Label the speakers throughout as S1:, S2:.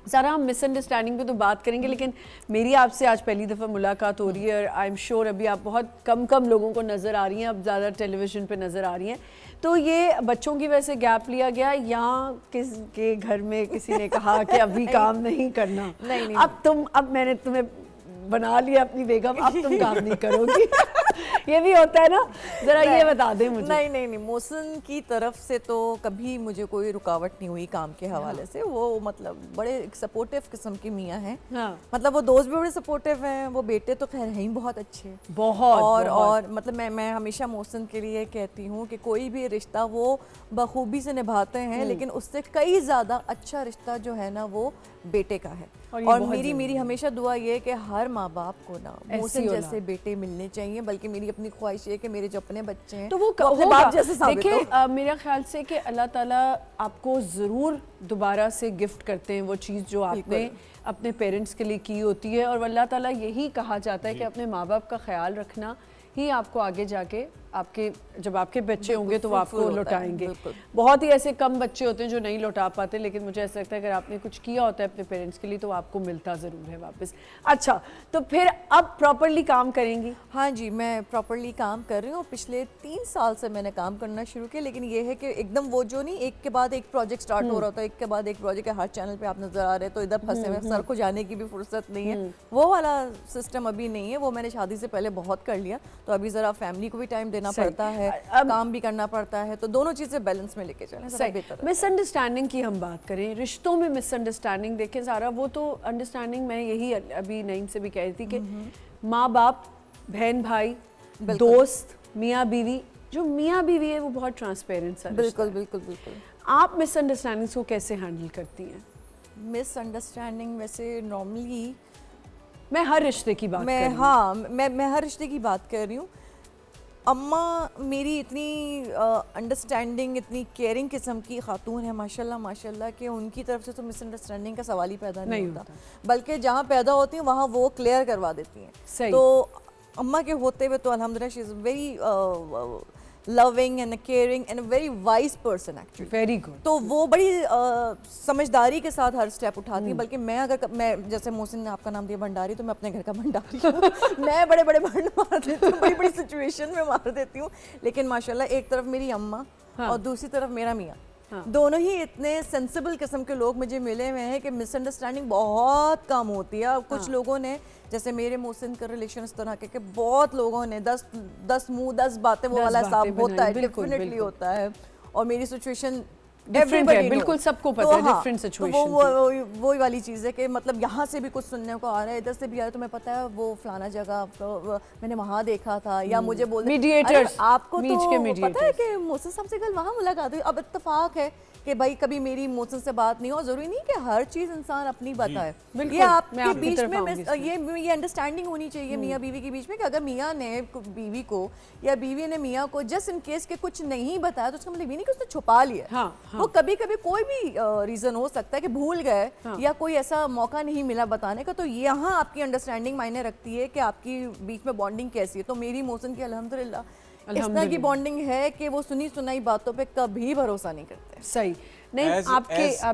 S1: सारा हम मिसअंडरस्टैंडिंग पे तो बात करेंगे, लेकिन मेरी आपसे आज पहली दफ़ा मुलाकात हो रही है और आई एम श्योर अभी आप बहुत कम लोगों को नज़र आ रही हैं, अब ज़्यादा टेलीविज़न पे नज़र आ रही हैं। तो ये बच्चों की वजह से गैप लिया गया या किसके घर में किसी ने कहा कि अभी काम नहीं करना,
S2: नहीं।
S1: अब मैंने तुम्हें बना लिया अपनी बेगम, अब तुम काम नहीं करोगी ये भी होता है ना, जरा ये बता दें मुझे।
S2: नहीं, मोहसिन की तरफ से तो कभी मुझे कोई रुकावट नहीं हुई काम के हवाले से। वो मतलब बड़े सपोर्टिव किस्म की मियाँ हैं। मतलब वो दोस्त भी बड़े सपोर्टिव हैं, वो बेटे तो खैर हैं ही बहुत अच्छे,
S1: बहुत
S2: और मतलब मैं हमेशा मोहसिन के लिए कहती हूँ कि कोई भी रिश्ता वो बखूबी से निभाते हैं, लेकिन उससे कई ज़्यादा अच्छा रिश्ता जो है ना वो बेटे का है। और मेरी हमेशा दुआ ये है कि हर माँ बाप को ना मोहसिन जैसे बेटे मिलने चाहिए, बल्कि मेरी अपनी ख्वाहिश है कि मेरे जो अपने बच्चे हैं
S1: तो वो
S2: अपने बाप जैसे साबित हो।
S1: देखिए मेरा ख्याल से कि अल्लाह ताला आपको ज़रूर दोबारा से गिफ्ट करते हैं वो चीज़ जो आपने अपने पेरेंट्स के लिए की होती है, और अल्लाह ताला यही कहा जाता है कि अपने माँ बाप का ख्याल रखना ही आपको आगे जाके जब आपके बच्चे होंगे तो वो आपको लौटाएंगे। बहुत ही ऐसे कम बच्चे होते हैं जो नहीं लौटा पाते, लेकिन मुझे ऐसा लगता है अगर आपने कुछ किया होता है अपने पेरेंट्स के लिए तो आपको मिलता ज़रूर है वापस। अच्छा, तो फिर अब प्रॉपरली काम करेंगी?
S2: हाँ जी, मैं प्रॉपरली काम कर रही हूँ। पिछले 3 साल से मैंने काम करना शुरू किया, लेकिन ये है कि एकदम वो जो नहीं एक के बाद एक प्रोजेक्ट स्टार्ट हो रहा होता है, एक के बाद एक प्रोजेक्ट हर चैनल पे आप नजर आ रहे हैं, तो इधर फंसे हुए सर को जाने की भी फुर्सत नहीं है। वो वाला सिस्टम अभी नहीं है, वो मैंने शादी से पहले बहुत कर लिया, तो अभी ज़रा फैमिली को भी टाइम देना पड़ता है, काम भी करना पड़ता है, तो दोनों चीजें बैलेंस में लेके चलें ज़रा बेहतर है।
S1: मिसअंडरस्टैंडिंग की हम बात करें, रिश्तों में मिसअंडरस्टैंडिंग देखें सारा, वो तो अंडरस्टैंडिंग मैं यही अभी नईम से भी कह रही थी कि माँ बाप, बहन भाई, दोस्त, मियाँ बीवी, जो मियाँ बीवी है वो बहुत ट्रांसपेरेंट सा
S2: बिल्कुल।
S1: आप मिसअंडरस्टैंडिंग्स को कैसे हैंडल करती हैं?
S2: मिसअंडरस्टैंडिंग वैसे नॉर्मली
S1: मैं हर रिश्ते की बात कर रही हूँ।
S2: हाँ, मैं हर रिश्ते की बात कर रही हूँ। अम्मा मेरी इतनी अंडरस्टैंडिंग, इतनी केयरिंग किस्म की खातून है माशाल्लाह कि उनकी तरफ से तो मिसअंडरस्टैंडिंग का सवाल ही पैदा नहीं होता, बल्कि जहाँ पैदा होती हैं वहाँ वो क्लियर करवा देती हैं। तो अम्मा के होते हुए तो अल्हम्दुलिल्लाह she is very loving and caring and very wise person actually.
S1: Very good.
S2: तो वो बड़ी समझदारी के साथ हर स्टेप उठाती है। बल्कि मैं जैसे मोहसिन ने आपका नाम दिया भंडारी, तो मैं अपने घर का भंडारी हूँ मैं बड़े भंड मार देती हूँ, बड़ी सिचुएशन में मार देती हूँ। लेकिन माशाल्लाह एक तरफ मेरी अम्मा और दूसरी तरफ मेरा मियाँ, दोनों ही इतने सेंसिबल किस्म के लोग मुझे मिले हुए हैं कि मिसअंडरस्टैंडिंग बहुत कम होती है। कुछ लोगों ने, जैसे मेरे मोहसिन का रिलेशन इस तरह के बहुत लोगों ने 10 मुंह 10 बातें वो वाला हिसाब होता है, डेफिनेटली होता है। और मेरी सिचुएशन
S1: बिल्कुल सबको पता है, डिफरेंट सिचुएशन।
S2: तो वो वाली चीज़ है कि मतलब यहाँ से भी कुछ सुनने को आ रहा है, इधर से भी आ रहा है, तो मैं पता है वो फलाना जगह तो मैंने वहाँ देखा था, या मुझे बोल
S1: मीडिएटर्स,
S2: आपको तो पता है कि मोहसिन साहब से कल वहाँ मुलाकात हुई। अब इत्तेफाक है कि भाई कभी मेरी मोहसिन से बात नहीं हो, जरूरी नहीं कि हर चीज़ इंसान अपनी बताए। ये आपके बीच में ये अंडरस्टैंडिंग होनी चाहिए मियाँ बीवी के बीच में कि अगर मियाँ ने बीवी को या बीवी ने मियाँ को जस्ट इन केस के कुछ नहीं बताया, तो उसका मतलब ये नहीं कि उसने छुपा लिया। वो कभी कोई भी रीजन हो सकता है कि भूल गए या कोई ऐसा मौका नहीं मिला बताने का, तो यहाँ आपकी अंडरस्टैंडिंग मायने रखती है कि आपकी बीच में बॉन्डिंग कैसी है। तो मेरी मोहसिन की अल्हम्दुलिल्लाह इस तरह की बॉन्डिंग है कि वो सुनी सुनाई बातों पे कभी भरोसा नहीं करते।
S1: सही नहीं।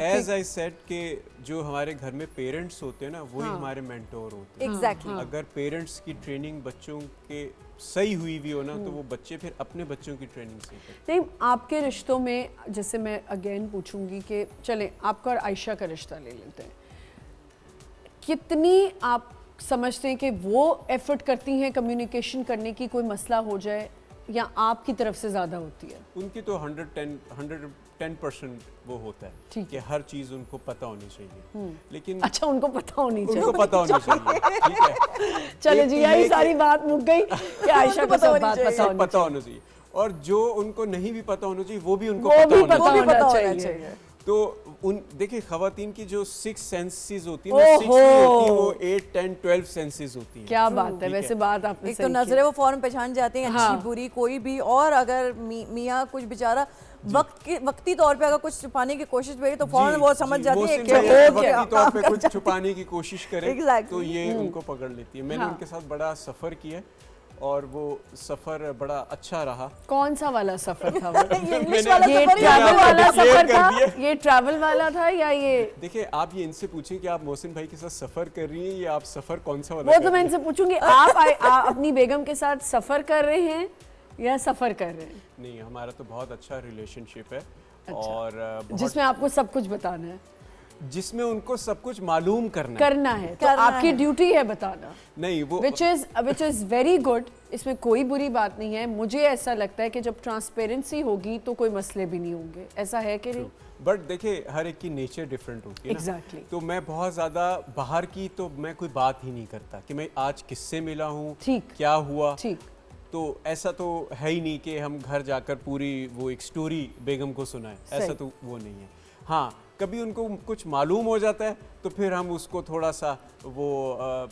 S3: एज आई सेड कि जो हमारे घर में पेरेंट्स होते हैं ना, वही हमारे मेंटोर होते हैं।
S2: एग्जैक्टली।
S3: अगर पेरेंट्स की ट्रेनिंग बच्चों के सही हुई भी हो ना, तो वो बच्चे फिर अपने बच्चों की ट्रेनिंग से करते हैं।
S1: नहीं, आपके रिश्तों में जैसे मैं अगेन पूछूंगी कि चलें आपका और आयशा का रिश्ता ले लेते हैं, कितनी आप समझते हैं कि वो एफर्ट करती हैं कम्युनिकेशन करने की, कोई मसला हो जाए, या आपकी तरफ से ज़्यादा होती है?
S3: उनकी तो 110% वो होता है कि हर चीज़ उनको पता होनी चाहिए। लेकिन
S1: अच्छा, उनको पता होनी चाहिए,
S3: उनको पता होनी चाहिए, ठीक है।
S1: चले जी, यही सारी बात मुक गई कि आयशा को सब बात
S3: पता होना चाहिए, और जो उनको नहीं भी पता होना चाहिए वो भी उनको
S1: पता होना चाहिए।
S3: तो देखिए खवातीन की जो 6 सेंसेस होती है ना, 6 नहीं होती, वो 8, 10, 12 सेंसेस होती है।
S1: क्या बात है, वैसे बात आपने
S2: एक तो नजरें वो फौरन पहचान जाती हैं, अच्छी बुरी कोई भी। और अगर मियाँ कुछ बेचारा वक्ती तौर पे अगर कुछ छुपाने की कोशिश करें तो फौरन वो समझ जाती है कि
S3: वक्ती तौर पे कुछ छुपाने की कोशिश करें तो ये उनको पकड़ लेती है। मैंने उनके साथ बड़ा सफ़र किया और वो सफ़र बड़ा अच्छा रहा।
S1: कौन सा वाला सफर था वो?
S2: इंग्लिश वाला
S1: ये
S2: सफर या
S1: ट्रैवल वाला सफर था,
S3: कर दिया।
S1: ये ट्रैवल वाला था या ये?
S3: देखिए आप ये इनसे पूछें कि आप मोहसिन भाई के साथ सफ़र कर रही हैं या आप सफ़र कौन सा वाला
S1: वो
S3: कर
S1: तो मैं
S3: रही
S1: इनसे पूछूंगी, आप अपनी बेगम के साथ सफर कर रहे हैं या सफर कर रहे हैं?
S3: हैं? नहीं, हमारा तो बहुत अच्छा रिलेशनशिप है।
S1: अच्छा।
S3: और
S1: जिसमें आपको सब कुछ बताना है,
S3: जिसमें उनको सब कुछ मालूम करना है।
S1: तो आपकी ड्यूटी है बताना,
S3: नहीं वो
S1: विच इज वेरी गुड। इसमें कोई बुरी बात नहीं है। मुझे ऐसा लगता है कि जब ट्रांसपेरेंसी होगी तो कोई मसले भी नहीं होंगे। ऐसा है कि नहीं?
S3: बट देखिए हर एक की नेचर डिफरेंट होती है ना।
S1: Exactly.
S3: तो मैं बहुत ज़्यादा बाहर की तो मैं कोई बात ही नहीं करता कि मैं आज किससे मिला हूँ,
S1: ठीक।
S3: क्या हुआ।
S1: ठीक।
S3: तो ऐसा तो है ही नहीं कि हम घर जाकर पूरी वो एक स्टोरी बेगम को सुनाएं, ऐसा तो वो नहीं है। हाँ, कभी उनको कुछ मालूम हो जाता है तो फिर हम उसको थोड़ा सा वो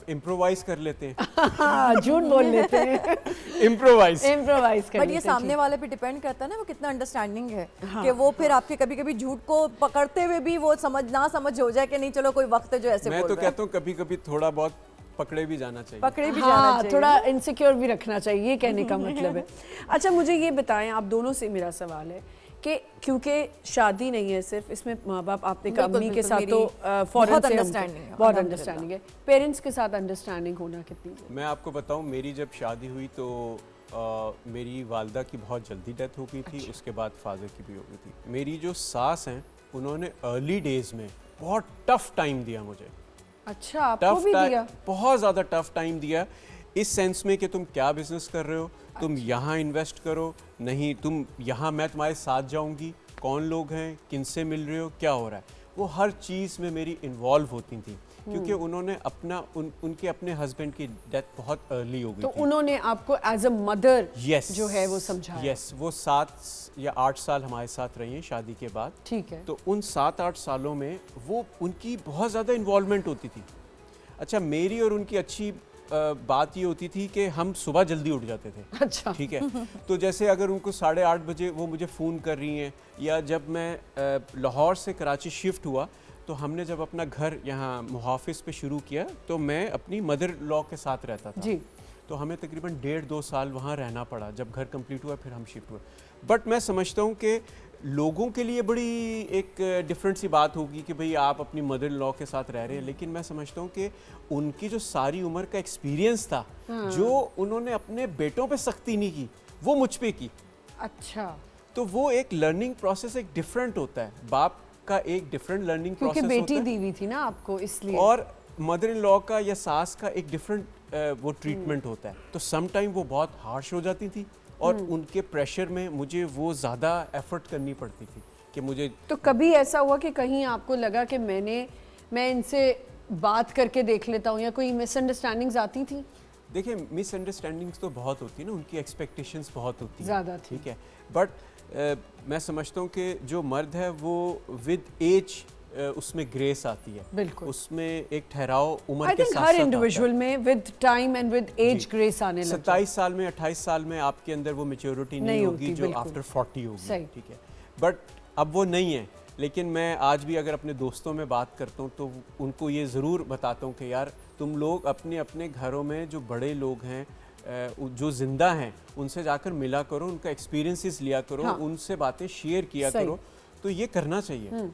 S3: इम्प्रोवाइज कर लेते हैं।
S1: झूठ बोल लेते हैं,
S3: इम्प्रोवाइज
S1: कर
S2: बट ये सामने वाले पे डिपेंड करता है ना वो कितना अंडरस्टैंडिंग है। कि वो फिर आपके कभी कभी झूठ को पकड़ते हुए भी वो समझ हो जाए कि नहीं चलो कोई वक्त है जो ऐसे
S3: मैं
S2: बोल
S3: तो
S2: रहा है।
S3: कहता हूँ कभी कभी थोड़ा बहुत पकड़े भी जाना चाहिए।
S2: पकड़े भी जाना चाहिए।
S1: थोड़ा इनसिक्योर भी रखना चाहिए, ये कहने का मतलब है। अच्छा मुझे ये बताएं, आप दोनों से मेरा सवाल है कि क्योंकि शादी नहीं है सिर्फ, इसमें माँ बाप, आपने कहा अम्मी के साथ तो फौरन से बहुत अंडरस्टैंडिंग है। पेरेंट्स के साथ अंडरस्टैंडिंग होना कितनी है?
S3: मैं आपको बताऊं, मेरी जब शादी हुई तो मेरी वालदा की बहुत जल्दी डेथ हो गई थी। उसके बाद फादर की भी हो गई थी। मेरी जो सास हैं उन्होंने अर्ली डेज में बहुत टफ टाइम दिया मुझे।
S1: अच्छा, आपको भी दिया?
S3: बहुत ज़्यादा टफ टाइम दिया, इस सेंस में कि तुम क्या बिजनेस कर रहे हो, तुम यहाँ इन्वेस्ट करो, नहीं तुम यहाँ, मैं तुम्हारे साथ जाऊँगी, कौन लोग हैं, किन से मिल रहे हो, क्या हो रहा है। वो हर चीज़ में मेरी इन्वॉल्व होती थी क्योंकि उन्होंने उनके अपने हस्बैंड की डेथ बहुत अर्ली हो गई
S1: तो
S3: थी।
S1: उन्होंने आपको एज अ मदर जो है वो समझाया?
S3: यस, वो 7 या 8 साल हमारे साथ रही हैं शादी के बाद।
S1: ठीक है।
S3: तो उन 7-8 सालों में वो उनकी बहुत ज़्यादा इन्वॉल्वमेंट होती थी। अच्छा, मेरी और उनकी अच्छी बात ये होती थी कि हम सुबह जल्दी उठ जाते थे।
S1: अच्छा।
S3: ठीक है। तो जैसे अगर उनको 8:30 बजे वो मुझे फ़ोन कर रही हैं, या जब मैं लाहौर से कराची शिफ्ट हुआ तो हमने जब अपना घर यहाँ मुहाफिज पे शुरू किया तो मैं अपनी मदर लॉ के साथ रहता था।
S1: जी।
S3: तो हमें तकरीबन 1.5-2 साल वहाँ रहना पड़ा। जब घर कंप्लीट हुआ फिर हम शिफ्ट हुए। बट मैं समझता हूँ कि लोगों के लिए बड़ी एक डिफरेंट सी बात होगी कि भाई आप अपनी मदर लॉ के साथ रह रहे हैं, लेकिन मैं समझता हूँ कि उनकी जो सारी उम्र का एक्सपीरियंस था, जो उन्होंने अपने बेटों पे सख्ती नहीं की, वो मुझ पे की।
S1: अच्छा।
S3: तो वो एक लर्निंग प्रोसेस एक डिफरेंट होता है, बाप का एक डिफरेंट लर्निंग प्रोसेस
S1: क्योंकि
S3: होता है,
S1: बेटी दी हुई थी ना आपको, इसलिए।
S3: और मदर इन लॉ का या सास का एक डिफरेंट वो ट्रीटमेंट होता है। तो सम टाइम वो बहुत हार्श हो जाती थी और उनके प्रेशर में मुझे वो ज़्यादा एफर्ट करनी पड़ती थी कि मुझे।
S1: तो कभी ऐसा हुआ कि कहीं आपको लगा कि मैं इनसे बात करके देख लेता हूँ, या कोई मिसअंडरस्टैंडिंग्स आती थी?
S3: देखिए, मिसअंडरस्टैंडिंग्स तो बहुत होती है ना, उनकी एक्सपेक्टेशंस बहुत होती हैं,
S1: ज़्यादा थी।
S3: ठीक है। बट मैं समझता हूँ कि जो मर्द है वो विद एज उसमें ग्रेस आती है,
S1: बिल्कुल।
S3: उसमें एक ठहराव उम्र
S1: आई
S3: के
S1: थिंक
S3: साथ
S1: हर
S3: साथ
S1: इंडिविजुअल में with time and with age grace आने लगता है।
S3: 27 साल में 28 साल में आपके अंदर वो मेच्योरिटी नहीं होगी जो आफ्टर 40 होगी, ठीक है। बट अब वो नहीं है। लेकिन मैं आज भी अगर अपने दोस्तों में बात करता हूँ तो उनको ये ज़रूर बताता हूँ कि यार तुम लोग अपने अपने घरों में जो बड़े लोग हैं, जो जिंदा हैं, उनसे जाकर मिला करो, उनका एक्सपीरियंसेस लिया करो, उनसे बातें शेयर किया करो। तो ये करना चाहिए।